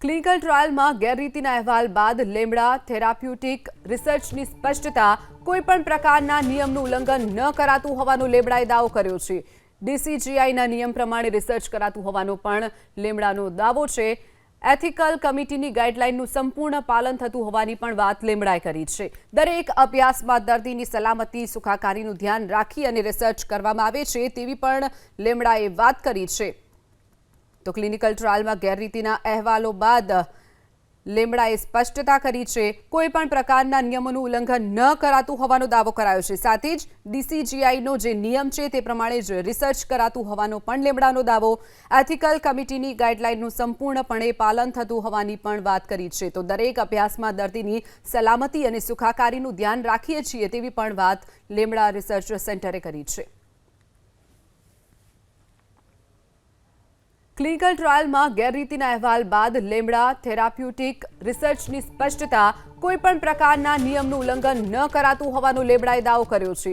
Clinical ટ્રાયલમાં ગેરરીતિના અહેવાલ બાદ lambda therapeutic રિસર્ચની સ્પષ્ટતા કોઈપણ પ્રકારના નિયમનું ઉલ્લંઘન ન કરાતું હોવાનો લેમડાએ દાવો કર્યો છે। ડીસીજીઆઈના નિયમ પ્રમાણે રિસર્ચ કરાતું હોવાનો પણ લેમડાનો દાવો છે। એથિકલ કમિટીની ગાઈડલાઈનનું સંપૂર્ણ પાલન થતું હોવાની પણ વાત લેમડાએ કરી છે। દરેક અભ્યાસમાં દર્દીની સલામતી સુખાકારીનું ધ્યાન રાખી અને રિસર્ચ કરવામાં આવે છે તેવી પણ લેમડાએ વાત કરી છે। તો ક્લિનિકલ ટ્રાયલમાં ગેરરીતિના અહેવાલો બાદ લેમડાએ સ્પષ્ટતા કરી છે કોઈપણ પ્રકારના નિયમોનું ઉલ્લંઘન ન કરાતું હોવાનો દાવો કરાયો છે। સાથે જ ડીસીજીઆઈનો જે નિયમ છે તે પ્રમાણે જ રિસર્ચ કરાતું હોવાનો પણ લેમડાનો દાવો। એથિકલ કમિટીની ગાઈડલાઈનનું સંપૂર્ણપણે પાલન થતું હોવાની પણ વાત કરી છે। તો દરેક અભ્યાસમાં દર્દીની સલામતી અને સુખાકારીનું ધ્યાન રાખીએ છીએ તેવી પણ વાત લેમડા રિસર્ચ સેન્ટરે કરી છે। ક્લિનિકલ ટ્રાયલમાં ગેરરીતિના અહેવાલ બાદ લેમડા થેરાપ્યુટિક રિસર્ચની સ્પષ્ટતા કોઈપણ પ્રકારના નિયમનું ઉલ્લંઘન ન કરાતું હોવાનો લેમડાએ દાવો કર્યો છે।